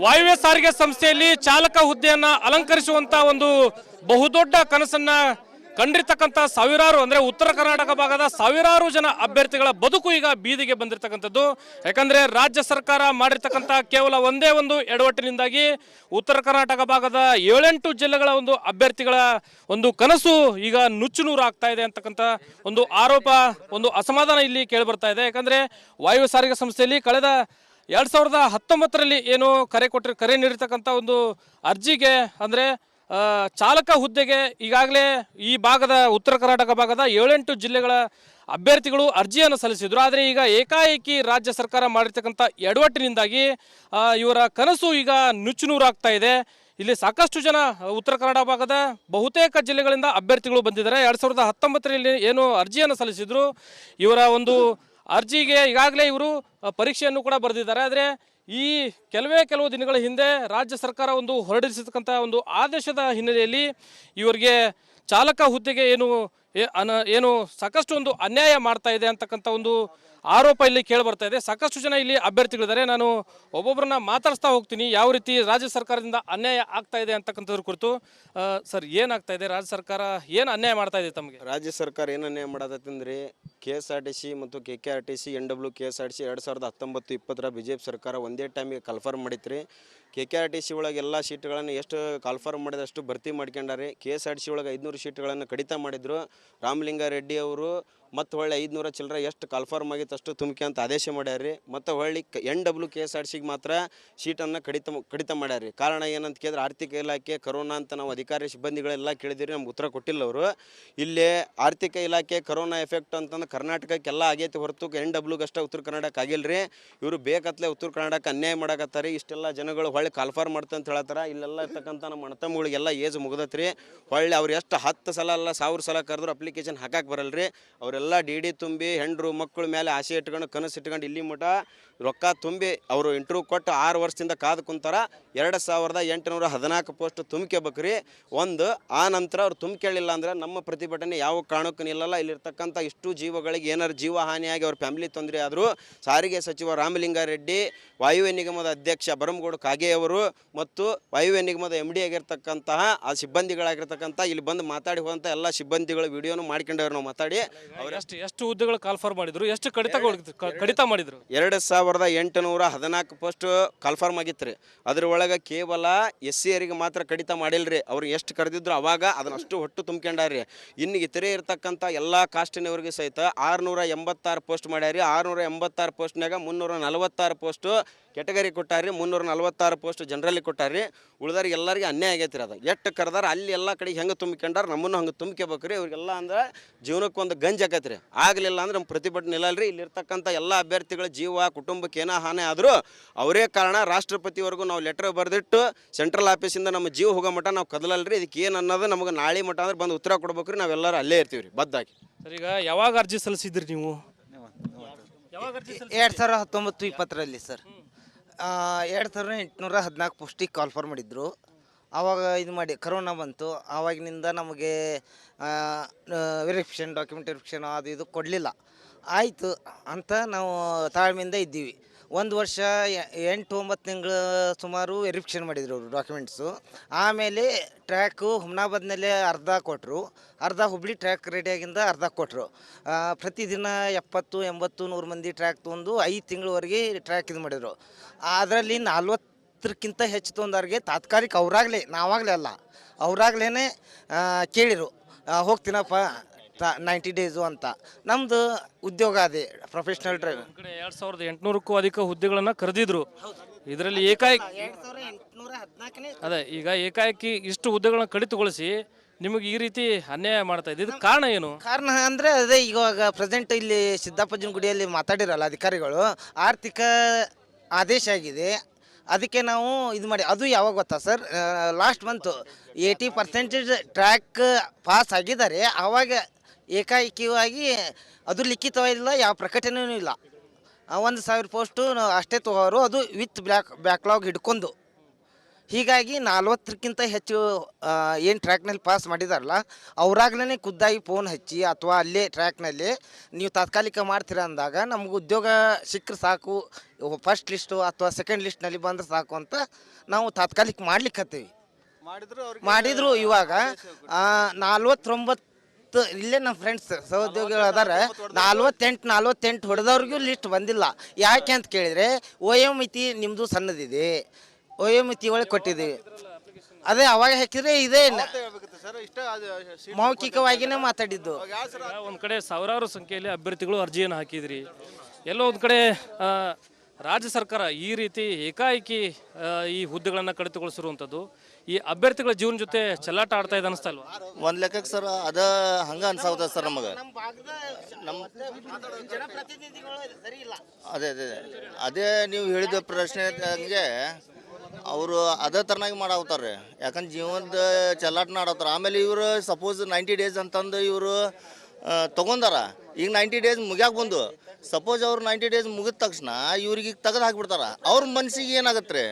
ವಾಯುವ್ಯ ಸಾರಿಗೆ ಸಂಸ್ಥೆಯಲ್ಲಿ ಚಾಲಕ ಹುದ್ದೆಯನ್ನ ಅಲಂಕರಿಸುವಂತ ಒಂದು ಬಹುದೊಡ್ಡ ಕನಸನ್ನ ಕಂಡಿರ್ತಕ್ಕಂಥ ಸಾವಿರಾರು ಅಂದ್ರೆ ಉತ್ತರ ಕರ್ನಾಟಕ ಭಾಗದ ಸಾವಿರಾರು ಜನ ಅಭ್ಯರ್ಥಿಗಳ ಬದುಕು ಈಗ ಬೀದಿಗೆ ಬಂದಿರತಕ್ಕಂಥದ್ದು. ಯಾಕಂದ್ರೆ ರಾಜ್ಯ ಸರ್ಕಾರ ಮಾಡಿರ್ತಕ್ಕಂಥ ಕೇವಲ ಒಂದೇ ಒಂದು ಎಡವಟ್ಟಿನಿಂದಾಗಿ ಉತ್ತರ ಕರ್ನಾಟಕ ಭಾಗದ 7-8 ಜಿಲ್ಲೆಗಳ ಒಂದು ಅಭ್ಯರ್ಥಿಗಳ ಒಂದು ಕನಸು ಈಗ ನುಚ್ಚುನೂರು ಆಗ್ತಾ ಇದೆ ಅಂತಕ್ಕಂಥ ಒಂದು ಆರೋಪ, ಒಂದು ಅಸಮಾಧಾನ ಇಲ್ಲಿ ಕೇಳಿ ಬರ್ತಾ ಇದೆ. ಯಾಕಂದ್ರೆ ವಾಯುವ್ಯ ಸಾರಿಗೆ ಸಂಸ್ಥೆಯಲ್ಲಿ ಕಳೆದ 2019ರಲ್ಲಿ ಏನು ಕರೆ ನೀಡಿರ್ತಕ್ಕಂಥ ಒಂದು ಅರ್ಜಿಗೆ ಅಂದರೆ ಚಾಲಕ ಹುದ್ದೆಗೆ ಈಗಾಗಲೇ ಈ ಭಾಗದ ಉತ್ತರ ಕರ್ನಾಟಕ ಭಾಗದ 7-8 ಜಿಲ್ಲೆಗಳ ಅಭ್ಯರ್ಥಿಗಳು ಅರ್ಜಿಯನ್ನು ಸಲ್ಲಿಸಿದ್ರು. ಆದರೆ ಈಗ ಏಕಾಏಕಿ ರಾಜ್ಯ ಸರ್ಕಾರ ಮಾಡಿರ್ತಕ್ಕಂಥ ಎಡವಟ್ಟಿನಿಂದಾಗಿ ಇವರ ಕನಸು ಈಗ ನುಚ್ಚುನೂರಾಗ್ತಾ ಇದೆ. ಇಲ್ಲಿ ಸಾಕಷ್ಟು ಜನ ಉತ್ತರ ಕನ್ನಡ ಭಾಗದ ಬಹುತೇಕ ಜಿಲ್ಲೆಗಳಿಂದ ಅಭ್ಯರ್ಥಿಗಳು ಬಂದಿದ್ದಾರೆ. 2019ರಲ್ಲಿ ಏನು ಅರ್ಜಿಯನ್ನು ಸಲ್ಲಿಸಿದ್ರು, ಇವರ ಒಂದು ಅರ್ಜಿಗೆ ಈಗಾಗಲೇ ಇವರು ಪರೀಕ್ಷೆಯನ್ನು ಕೂಡ ಬರೆದಿದ್ದಾರೆ. ಆದರೆ ಈ ಕೆಲವು ದಿನಗಳ ಹಿಂದೆ ರಾಜ್ಯ ಸರ್ಕಾರ ಒಂದು ಹೊರಡಿಸಿರ್ತಕ್ಕಂಥ ಒಂದು ಆದೇಶದ ಹಿನ್ನೆಲೆಯಲ್ಲಿ ಇವರಿಗೆ ಚಾಲಕ ಹುದ್ದೆಗೆ ಏನು ಸಾಕಷ್ಟು ಒಂದು ಅನ್ಯಾಯ ಮಾಡ್ತಾ ಇದೆ ಅಂತಕ್ಕಂಥ ಒಂದು ಆರೋಪ ಇಲ್ಲಿ ಕೇಳಿ ಬರ್ತಾ ಇದೆ. ಸಾಕಷ್ಟು ಜನ ಇಲ್ಲಿ ಅಭ್ಯರ್ಥಿಗಳಿದ್ದಾರೆ. ನಾನು ಒಬ್ಬೊಬ್ಬರನ್ನ ಮಾತಾಡಿಸ್ತಾ ಹೋಗ್ತೀನಿ, ಯಾವ ರೀತಿ ರಾಜ್ಯ ಸರ್ಕಾರದಿಂದ ಅನ್ಯಾಯ ಆಗ್ತಾ ಇದೆ ಅಂತಕ್ಕಂಥದ್ರ ಕುರಿತು. ಸರ್, ಏನಾಗ್ತಾ ಇದೆ? ರಾಜ್ಯ ಸರ್ಕಾರ ಏನು ಅನ್ಯಾಯ ಮಾಡ್ತಾ ಇದೆ ತಮಗೆ? ರಾಜ್ಯ ಸರ್ಕಾರ ಏನು ಅನ್ಯಾಯ ಮಾಡತ್ತಂದ್ರೆ KSRTC ಮತ್ತು KKRTC NW KSRTC 2019-20 BJP ಸರ್ಕಾರ ಒಂದೇ ಟೈಮಿಗೆ ಕನ್ಫರ್ಮ್ ಮಾಡಿತ್ರಿ. KKRTC ಒಳಗೆ ಎಲ್ಲ ಸೀಟ್ಗಳನ್ನು ಎಷ್ಟು ಕನ್ಫರ್ಮ್ ಮಾಡಿದಷ್ಟು ಭರ್ತಿ ಮಾಡ್ಕೊಂಡಾರೆ. KSRTC ಒಳಗೆ 500 ಸೀಟ್ಗಳನ್ನು ಕಡಿತ ಮಾಡಿದ್ರು. ರಾಮಲಿಂಗಾರೆಡ್ಡಿ ಅವರು ಮತ್ತು ಹೊಳ್ಳಿ 500 ಚಿಲ್ಲರೆ ಎಷ್ಟು ಕನ್ಫರ್ಮ್ ಆಗಿತ್ತು ಅಷ್ಟು ತುಂಬಿಕೆ ಅಂತ ಆದೇಶ ಮಾಡ್ಯಾರ್ರಿ. ಮತ್ತು ಹೊಳ್ಳಿ NW KSRTCಗೆ ಮಾತ್ರ ಸೀಟನ್ನು ಕಡಿತ ಮಾಡ್ಯಾರ್ರಿ. ಕಾರಣ ಏನಂತ ಕೇಳಿದ್ರೆ ಆರ್ಥಿಕ ಇಲಾಖೆ ಕರೋನಾ ಅಂತ ನಾವು ಅಧಿಕಾರಿ ಸಿಬ್ಬಂದಿಗಳೆಲ್ಲ ಕೇಳಿದಿರಿ, ನಮ್ಗೆ ಉತ್ತರ ಕೊಟ್ಟಿಲ್ಲ ಅವರು. ಇಲ್ಲಿ ಆರ್ಥಿಕ ಇಲಾಖೆ ಕರೋನಾ ಎಫೆಕ್ಟ್ ಅಂತಂದ್ರೆ ಕರ್ನಾಟಕಕ್ಕೆಲ್ಲ ಆಗೈತಿ ಹೊರತು NWಗೆ ಅಷ್ಟೇ ಉತ್ತರ ಕರ್ನಾಟಕ ಆಗಿಲ್ಲರಿ. ಇವರು ಬೇಕತ್ಲೆ ಉತ್ತರ ಕರ್ನಾಟಕ ಅನ್ಯಾಯ ಮಾಡಕತ್ತಾರೆ. ಇಷ್ಟೆಲ್ಲ ಜನಗಳು ಹೊಳ್ಳಿ ಕನ್ಫರ್ಮ್ ಮಾಡ್ತಂತ ಹೇಳ್ತಾರೆ. ಇಲ್ಲೆಲ್ಲ ಇರ್ತಕ್ಕಂಥ ನಮ್ಮ ಅಣ್ಣತಮ್ಮಗಳಿಗೆಲ್ಲ ಏಜ್ ಮುಗ್ದತ್ರಿ. ಹೊಳ್ಳಿ ಅವ್ರು ಎಷ್ಟು 10 ಸಲ ಅಲ್ಲ 1000 ಸಲ ಕರೆದ್ರು ಅಪ್ಲಿಕೇಶನ್ ಹಾಕಕ್ಕೆ ಬರಲ್ರಿ. ಅವರೆಲ್ಲ DD ತುಂಬಿ ಹೆಂಡ್ರು ಮಕ್ಕಳ ಮೇಲೆ ಆಸೆ ಇಟ್ಕೊಂಡು ಕನಸು ಇಟ್ಕೊಂಡು ಇಲ್ಲಿ ಮಠ ರೊಕ್ಕ ತುಂಬಿ ಅವರು ಇಂಟರ್ವ್ಯೂ ಕೊಟ್ಟು 6 ವರ್ಷದಿಂದ ಕಾದು ಕುಂತಾರ. 2814 ಪೋಸ್ಟ್ ತುಂಬಿಕೆಬೇಕ್ರಿ. ಆ ನಂತರ ಅವ್ರು ತುಂಬಿಕೊಳ್ಳಿಲ್ಲ ಅಂದ್ರೆ ನಮ್ಮ ಪ್ರತಿಭಟನೆ ಯಾವ ಕಾರಣಕ್ಕೂ ನಿಲ್ಲಲ್ಲ. ಇಲ್ಲಿರ್ತಕ್ಕಂಥ ಇಷ್ಟು ಜೀವಗಳಿಗೆ ಏನಾರು ಜೀವ ಹಾನಿಯಾಗಿ ಅವ್ರ ಫ್ಯಾಮಿಲಿ ತೊಂದರೆ ಆದರೂ ಸಾರಿಗೆ ಸಚಿವ ರಾಮಲಿಂಗಾರೆಡ್ಡಿ, ವಾಯುವ್ಯ ನಿಗಮದ ಅಧ್ಯಕ್ಷ ಬರಮಗೌಡ ಕಾಗೆ ಅವರು ಮತ್ತು ವಾಯುವ್ಯ ನಿಗಮದ MD ಆಗಿರ್ತಕ್ಕಂತಹ ಆ ಸಿಬ್ಬಂದಿಗಳಾಗಿರ್ತಕ್ಕಂಥ ಇಲ್ಲಿ ಬಂದು ಮಾತಾಡಿ ಹೋದಂಥ ಎಲ್ಲ ಸಿಬ್ಬಂದಿಗಳ ವಿಡಿಯೋನು ಮಾಡ್ಕೊಂಡವ್ರು. ನಾವು ಮಾತಾಡಿ ಅವ್ರು ಎಷ್ಟು ಹುದ್ದೆಗಳು ಕನ್ಫರ್ಮ್ ಮಾಡಿದ್ರು, ಎಷ್ಟು ಕಡಿತ ಮಾಡಿದ್ರು? 2814 ಪೋಸ್ಟ್ ಕನ್ಫರ್ಮ್ ಆಗಿತ್ತು ರೀ. ಅದ್ರ ಒಳಗೆ ಕೇವಲ SC ಅವರಿಗೆ ಮಾತ್ರ ಕಡಿತ ಮಾಡಿಲ್ರಿ. ಅವ್ರು ಎಷ್ಟು ಕರೆದಿದ್ರು ಅವಾಗ ಅದನ್ನಷ್ಟು ಹೊಟ್ಟು ತುಂಬ್ಕೊಂಡಾರ್ರಿ. ಇನ್ನು ಇತರೆ ಇರ್ತಕ್ಕಂಥ ಎಲ್ಲ ಕಾಸ್ಟಿನವ್ರಿಗೆ ಸಹಿತ 686 ಪೋಸ್ಟ್ ಮಾಡ್ಯಾರಿ. 686 ಪೋಸ್ಟ್ನಾಗ 346 ಪೋಸ್ಟು ಕೆಟಗರಿ ಕೊಟ್ಟಾರ್ರಿ, 346 ಪೋಸ್ಟ್ ಜನರಲ್ಲಿ ಕೊಟ್ಟಾರ್ರಿ. ಉಳಿದವ್ರಿಗೆ ಎಲ್ಲರಿಗೆ ಅನ್ಯಾಯ ಆಗೈತ್ರಿ. ಅದು ಎಷ್ಟು ಕರೆದಾರ ಅಲ್ಲಿ ಎಲ್ಲ ಕಡೆಗೆ ಹೆಂಗೆ ತುಂಬಿಕೊಂಡಾರ, ನಮ್ಮನ್ನು ಹಂಗೆ ತುಂಬ್ಕೋಬೇಕ್ರಿ. ಅವ್ರಿಗೆಲ್ಲ ಅಂದ್ರೆ ಜೀವನಕ್ಕೊಂದು ಗಂಜ್ ಆಕೈತ್ರಿ. ಆಗಲಿಲ್ಲ ಅಂದ್ರೆ ನಮ್ಮ ಪ್ರತಿಭಟನೆ ನಿಲ್ಲಲ್ರಿ. ಇಲ್ಲಿರ್ತಕ್ಕಂಥ ಎಲ್ಲ ಅಭ್ಯರ್ಥಿಗಳ ಜೀವ ಕುಟುಂಬಕ್ಕೆ ಏನೋ ಹಾನಿ ಆದರೂ ಅವರೇ ಕಾರಣ. ರಾಷ್ಟ್ರಪತಿವರೆಗೂ ನಾವು ಲೆಟರ್ ಬರೆದಿಟ್ಟು ಸೆಂಟ್ರಲ್ ಆಫೀಸಿಂದ ನಮ್ಮ ಜೀವ ಹೋಗೋ ಮಟ್ಟ ನಾವು ಕದಲಲ್ರಿ. ಇದಕ್ಕೆ ಏನು ಅನ್ನೋದು ನಮಗೆ ನಾಳೆ ಮಟ್ಟ ಅಂದ್ರೆ ಬಂದು ಉತ್ತರ ಕೊಡ್ಬೇಕ್ರಿ. ನಾವೆಲ್ಲರೂ ಅಲ್ಲೇ ಇರ್ತೀವಿ ರೀ ಬದ್ದಾಗಿ. ಸರ್, ಈಗ ಯಾವಾಗ ಅರ್ಜಿ ಸಲ್ಲಿಸಿದ್ರಿ ನೀವು? 2019-20ರಲ್ಲಿ ಸರ್ 2814 ಪೋಸ್ಟಿಗೆ ಕಾಲ್ಫರ್ ಮಾಡಿದ್ರು. ಆವಾಗ ಇದು ಮಾಡಿ ಕರೋನಾ ಬಂತು. ಆವಾಗಿನಿಂದ ನಮಗೆ ವೆರಿಫಿಕೇಷನ್, ಡಾಕ್ಯುಮೆಂಟ್ ವೆರಿಫಿಕೇಷನ್ ಅದು ಇದು ಕೊಡಲಿಲ್ಲ. ಆಯಿತು ಅಂತ ನಾವು ತಾಳ್ಮೆಯಿಂದ ಇದ್ದೀವಿ. 1 ವರ್ಷ 8-9 ತಿಂಗಳು ಸುಮಾರು ವೆರಿಫಿಕೇಷನ್ ಮಾಡಿದ್ರು ಅವರು ಡಾಕ್ಯುಮೆಂಟ್ಸು. ಆಮೇಲೆ ಟ್ರ್ಯಾಕು ಹುಮ್ನಾಬಾದ್ನಲ್ಲೇ ಅರ್ಧ ಕೊಟ್ಟರು, ಅರ್ಧ ಹುಬ್ಳಿ ಟ್ರ್ಯಾಕ್ ರೆಡಿಯಾಗಿಂದ ಅರ್ಧ ಕೊಟ್ಟರು. ಪ್ರತಿದಿನ 70, 80, 100 ಮಂದಿ ಟ್ರ್ಯಾಕ್ ತೊಗೊಂಡು 5 ತಿಂಗಳವರೆಗೆ ಟ್ರ್ಯಾಕ್ ಇದು ಮಾಡಿದರು. ಅದರಲ್ಲಿ 40ಕ್ಕಿಂತ ಹೆಚ್ಚು ತೊಗೊಂಡವ್ರಿಗೆ ತಾತ್ಕಾಲಿಕ ನಾವಾಗಲೇ ಅಲ್ಲ ಅವರಾಗ್ಲೇ ಕೇಳಿರು ಹೋಗ್ತೀನಪ್ಪ 90 ಡೇಸು ಅಂತ. ನಮ್ಮದು ಉದ್ಯೋಗ ಅದೇ ಪ್ರೊಫೆಷ್ನಲ್ ಡ್ರೈವರ್. ಕಡೆ 2800ಕ್ಕೂ ಅಧಿಕ ಹುದ್ದೆಗಳನ್ನು ಕರೆದಿದ್ರು. ಇದರಲ್ಲಿ ಏಕಾಏಕಿ 2814 ಅದೇ ಈಗ ಏಕಾಏಕಿ ಇಷ್ಟು ಹುದ್ದೆಗಳನ್ನ ಕಡಿತಗೊಳಿಸಿ ನಿಮಗೆ ಈ ರೀತಿ ಅನ್ಯಾಯ ಮಾಡ್ತಾ ಇದೆ. ಇದು ಕಾರಣ ಏನು? ಕಾರಣ ಅಂದರೆ ಅದೇ ಇವಾಗ ಪ್ರೆಸೆಂಟ್ ಇಲ್ಲಿ ಸಿದ್ದಾಪಜ್ಜನ ಗುಡಿಯಲ್ಲಿ ಮಾತಾಡಿರಲ್ಲ ಅಧಿಕಾರಿಗಳು, ಆರ್ಥಿಕ ಆದೇಶ ಆಗಿದೆ. ಅದಕ್ಕೆ ನಾವು ಇದು ಮಾಡಿ ಅದು ಯಾವಾಗ ಗೊತ್ತಾ sir, last month 80% track pass ಆಗಿದ್ದಾರೆ. ಆವಾಗ ಏಕಾಏಕಿಯಾಗಿ ಅದು ಲಿಖಿತವಾಗಿಲ್ಲ, ಯಾವ ಪ್ರಕಟಣೆಯೂ ಇಲ್ಲ. 1000 ಪೋಸ್ಟು ಅಷ್ಟೇ ತಗೋರು, ಅದು ವಿತ್ ಬ್ಯಾಕ್ಲಾಗ್ ಹಿಡ್ಕೊಂಡು ಹೀಗಾಗಿ 40ಕ್ಕಿಂತ ಹೆಚ್ಚು ಏನು ಟ್ರ್ಯಾಕ್ನಲ್ಲಿ ಪಾಸ್ ಮಾಡಿದಾರಲ್ಲ ಅವರಾಗ್ಲೇ ಖುದ್ದಾಗಿ ಫೋನ್ ಹಚ್ಚಿ ಅಥವಾ ಅಲ್ಲೇ ಟ್ರ್ಯಾಕ್ನಲ್ಲಿ ನೀವು ತಾತ್ಕಾಲಿಕ ಮಾಡ್ತೀರಾ ಅಂದಾಗ ನಮ್ಗೆ ಉದ್ಯೋಗ ಸಿಕ್ಕರೆ ಸಾಕು, ಫಸ್ಟ್ ಲಿಸ್ಟು ಅಥವಾ ಸೆಕೆಂಡ್ ಲಿಸ್ಟ್ನಲ್ಲಿ ಬಂದ್ರೆ ಸಾಕು ಅಂತ ನಾವು ತಾತ್ಕಾಲಿಕ ಮಾಡ್ಲಿಕ್ಕತ್ತೀವಿ. ಮಾಡಿದ್ರು ಇವಾಗ 49 ಇಲ್ಲೇ ನಮ್ಮ ಫ್ರೆಂಡ್ಸ್ ಸಹೋದ್ಯೋಗಿಗಳು ಅದಾರ 48 ಹೊಡೆದವ್ರಿಗೂ ಲಿಸ್ಟ್ ಬಂದಿಲ್ಲ. ಯಾಕೆ ಅಂತ ಕೇಳಿದರೆ ವಯೋಮಿತಿ ನಿಮ್ಮದು ಸಣ್ಣದಿದೆ, ವಯೋಮಿತಿ ಒಳಗೆ ಕೊಟ್ಟಿದ್ದೀವಿ. ಅದೇ ಅವಾಗ ಹಾಕಿದ್ರೆ ಇದೇ ಮೌಖಿಕವಾಗಿನೇ ಮಾತಾಡಿದ್ದು. ಒಂದು ಕಡೆ ಸಾವಿರಾರು ಸಂಖ್ಯೆಯಲ್ಲಿ ಅಭ್ಯರ್ಥಿಗಳು ಅರ್ಜಿಯನ್ನು ಹಾಕಿದ್ರಿ, ಎಲ್ಲೋ ಒಂದು ಕಡೆ ರಾಜ್ಯ ಸರ್ಕಾರ ಈ ರೀತಿ ಏಕಾಏಕಿ ಈ ಹುದ್ದೆಗಳನ್ನು ಕಡಿತಗೊಳಿಸಿರುವಂಥದ್ದು ಈ ಅಭ್ಯರ್ಥಿಗಳ ಜೀವನ ಜೊತೆ ಚೆಲ್ಲಾಟ ಆಡ್ತಾ ಇದೆ ಅನಿಸ್ತಾ ಇಲ್ವಾ? ಒಂದು ಲೆಕ್ಕಕ್ಕೆ ಸರ್ ಅದ ಹಂಗೆ ಅನ್ಸಾವುದ ಸರ್ ನಮಗೆ. ನಮ್ಮ ಅದೇ ಅದೇ ಅದೇ ನೀವು ಹೇಳಿದ ಪ್ರಶ್ನೆ ಹಂಗೆ ಅವರು ಅದೇ ಥರನಾಗಿ ಮಾಡಾವ್ತಾರೆ. ಯಾಕಂದ್ರೆ ಜೀವನದ ಚೆಲ್ಲಾಟನ ಆಡತ್ತಾರ. ಆಮೇಲೆ ಇವರು ಸಪೋಸ್ 90 ಡೇಸ್ ಅಂತಂದು ಇವರು ತೊಗೊಂಡಾರ. ಈಗ 90 ಡೇಸ್ ಮುಗ್ಯಾಕೆ ಬಂದು ಸಪೋಸ್ ಅವ್ರು 90 ಡೇಸ್ ಮುಗಿದ ತಕ್ಷಣ ಇವ್ರಿಗೆ ತೆಗೆದು ಹಾಕಿಬಿಡ್ತಾರ. ಅವ್ರ ಮನಸ್ಸಿಗೆ ಏನಾಗತ್ತೆ ರೀ,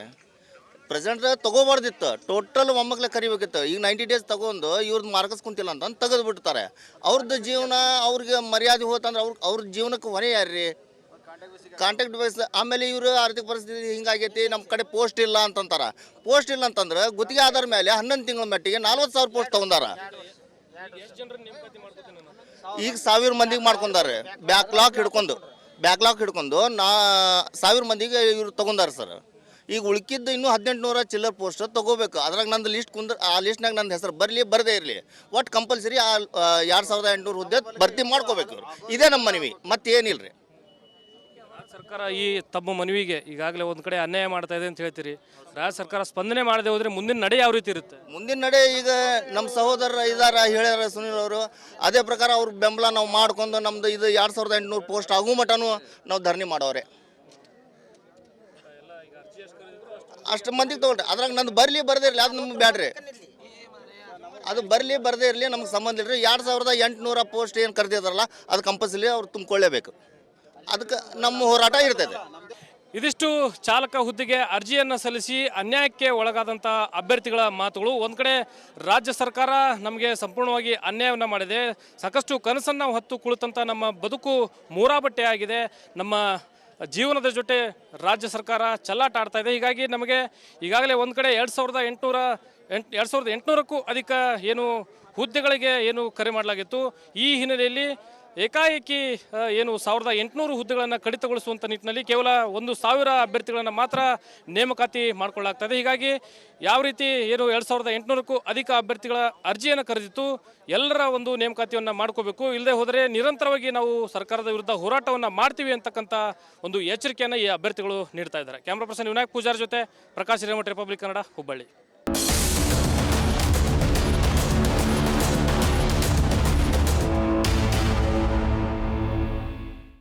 ಪ್ರೆಸೆಂಟ್ ತೊಗೋಬಾರ್ದಿತ್ತು, ಟೋಟಲ್ ಒಮ್ಮಕ್ಲೆ ಕರಿಬೇಕಿತ್ತು. ಈಗ 90 ಡೇಸ್ ತೊಗೊಂಡು ಇವ್ರದ್ದು ಮಾರ್ಕಸ್ ಕುಂತಿಲ್ಲ ಅಂತಂದು ತೆಗೆದು ಬಿಡ್ತಾರೆ. ಅವ್ರದ್ದು ಜೀವನ ಅವ್ರಿಗೆ ಮರ್ಯಾದೆ ಹೋತಂದ್ರೆ ಅವ್ರ ಜೀವನಕ್ಕೆ ಹೊಣೆ ಯಾರ್ರಿ? Contact base. ಆಮೇಲೆ ಇವರು ಆರ್ಥಿಕ ಪರಿಸ್ಥಿತಿ ಹಿಂಗಾಗೈತಿ, ನಮ್ಮ ಕಡೆ ಪೋಸ್ಟ್ ಇಲ್ಲ ಅಂತಂತಾರೆ. ಪೋಸ್ಟ್ ಇಲ್ಲ ಅಂತಂದ್ರೆ ಗುತ್ತಿಗೆ ಆಧಾರ ಮೇಲೆ 11 ತಿಂಗಳ ಮಟ್ಟಿಗೆ 40,000 ಪೋಸ್ಟ್ ತೊಗೊಂಡಾರ. ಈಗ 1000 ಮಂದಿಗೆ ಮಾಡ್ಕೊಂಡಾರೆ. ಬ್ಯಾಕ್ಲಾಗ್ ಹಿಡ್ಕೊಂಡು 1000 ಮಂದಿಗೆ ಇವ್ರು ತೊಗೊಂಡಾರ ಸರ್. ಈಗ ಉಳ್ಕಿದ್ದು ಇನ್ನೂ 1800 ಚಿಲ್ಲರ್ ಪೋಸ್ಟ್ ತೊಗೋಬೇಕು. ಅದ್ರಾಗ ನಂದು ಲಿಸ್ಟ್ ಆ ಲಿಸ್ಟ್ನಾಗ ನನ್ನ ಹೆಸರು ಬರಲಿ ಬರದೇ ಇರಲಿ, ಒಟ್ಟು ಕಂಪಲ್ಸರಿ ಆ 2800 ಹುದ್ದೆ ಭರ್ತಿ ಮಾಡ್ಕೋಬೇಕು ಇವ್ರು. ಇದೇ ನಮ್ಮ ಮನವಿ, ಮತ್ತೇನಿಲ್ಲ ರೀ. ಸರ್ಕಾರ ಈ ತಮ್ಮ ಮನವಿಗೆ ಈಗಾಗಲೇ ಒಂದು ಕಡೆ ಅನ್ಯಾಯ ಮಾಡ್ತಾ ಇದೆ ಅಂತ ಹೇಳ್ತೀರಿ. ರಾಜ್ಯ ಸರ್ಕಾರ ಸ್ಪಂದನೆ ಮಾಡದೆ ಹೋದ್ರೆ ಮುಂದಿನ ನಡೆ ಯಾವ ರೀತಿ ಇರುತ್ತೆ? ಮುಂದಿನ ನಡೆ ಈಗ ನಮ್ಮ ಸಹೋದರರು ಇದಾರ ಹೇಳ್ಯಾರ ಸುನೀಲ್ ಅವರು, ಅದೇ ಪ್ರಕಾರ ಅವ್ರ ಬೆಂಬಲ ನಾವು ಮಾಡ್ಕೊಂಡು ನಮ್ದು ಇದು 2800 ಪೋಸ್ಟ್ ಆಗೋ ಮಟನೂ ನಾವು ಧರಣಿ ಮಾಡೋರೆ. ಅಷ್ಟು ಮಂದಿಗೆ ತೊಗೊಳ್ರಿ. ಅದ್ರಾಗ ನಂದು ಬರಲಿ ಬರದೇ ಇರಲಿ, ಅದು ನಮ್ಗೆ ಬ್ಯಾಡ್ರಿ. ಅದು ಬರಲಿ ಬರದೇ ಇರಲಿ ನಮ್ಗೆ ಸಂಬಂಧ ಇಲ್ಲ ರೀ. 2800 ಪೋಸ್ಟ್ ಏನು ಕರೆದಿದ್ದಾರಲ್ಲ ಅದು ಕಂಪಲ್ಸರಿ ಅವ್ರು ತುಂಬಿಕೊಳ್ಳೇಬೇಕು. ಅದಕ್ಕೆ ನಮ್ಮ ಹೋರಾಟ ಇರ್ತದೆ. ಇದಿಷ್ಟು ಚಾಲಕ ಹುದ್ದೆಗೆ ಅರ್ಜಿಯನ್ನು ಸಲ್ಲಿಸಿ ಅನ್ಯಾಯಕ್ಕೆ ಒಳಗಾದಂಥ ಅಭ್ಯರ್ಥಿಗಳ ಮಾತುಗಳು. ಒಂದು ಕಡೆ ರಾಜ್ಯ ಸರ್ಕಾರ ನಮಗೆ ಸಂಪೂರ್ಣವಾಗಿ ಅನ್ಯಾಯವನ್ನು ಮಾಡಿದೆ, ಸಾಕಷ್ಟು ಕನಸನ್ನು ಹೊತ್ತು ಕುಳಿತಂಥ ನಮ್ಮ ಬದುಕು ಮೂರಾಬಟ್ಟೆ ಆಗಿದೆ, ನಮ್ಮ ಜೀವನದ ಜೊತೆ ರಾಜ್ಯ ಸರ್ಕಾರ ಚೆಲ್ಲಾಟ ಆಡ್ತಾ ಇದೆ. ಹೀಗಾಗಿ ನಮಗೆ ಈಗಾಗಲೇ ಒಂದು ಕಡೆ 2800ಕ್ಕೂ ಅಧಿಕ ಏನು ಹುದ್ದೆಗಳಿಗೆ ಏನು ಕರೆ ಮಾಡಲಾಗಿತ್ತು. ಈ ಹಿನ್ನೆಲೆಯಲ್ಲಿ ಏಕಾಏಕಿ ಏನು 1800 ಹುದ್ದೆಗಳನ್ನು ಕಡಿತಗೊಳಿಸುವಂಥ ನಿಟ್ಟಿನಲ್ಲಿ ಕೇವಲ 1000 ಅಭ್ಯರ್ಥಿಗಳನ್ನು ಮಾತ್ರ ನೇಮಕಾತಿ ಮಾಡಿಕೊಳ್ಳಲಾಗ್ತದೆ. ಹೀಗಾಗಿ ಯಾವ ರೀತಿ ಏನು 2800ಕ್ಕೂ ಅಧಿಕ ಅಭ್ಯರ್ಥಿಗಳ ಅರ್ಜಿಯನ್ನು ಕರೆದಿತ್ತು, ಎಲ್ಲರ ಒಂದು ನೇಮಕಾತಿಯನ್ನು ಮಾಡ್ಕೋಬೇಕು. ಇಲ್ಲದೆ ಹೋದರೆ ನಿರಂತರವಾಗಿ ನಾವು ಸರ್ಕಾರದ ವಿರುದ್ಧ ಹೋರಾಟವನ್ನು ಮಾಡ್ತೀವಿ ಅಂತಕ್ಕಂಥ ಒಂದು ಎಚ್ಚರಿಕೆಯನ್ನು ಈ ಅಭ್ಯರ್ಥಿಗಳು ನೀಡ್ತಾ ಇದ್ದಾರೆ. ಕ್ಯಾಮ್ರಾ ಪರ್ಸನ್ ವಿನಾಯಕ್ ಪೂಜಾರ್ ಜೊತೆ ಪ್ರಕಾಶ್ ಹಿರೇಮಠ, ರಿಪಬ್ಲಿಕ್ ಕನ್ನಡ, ಹುಬ್ಬಳ್ಳಿ.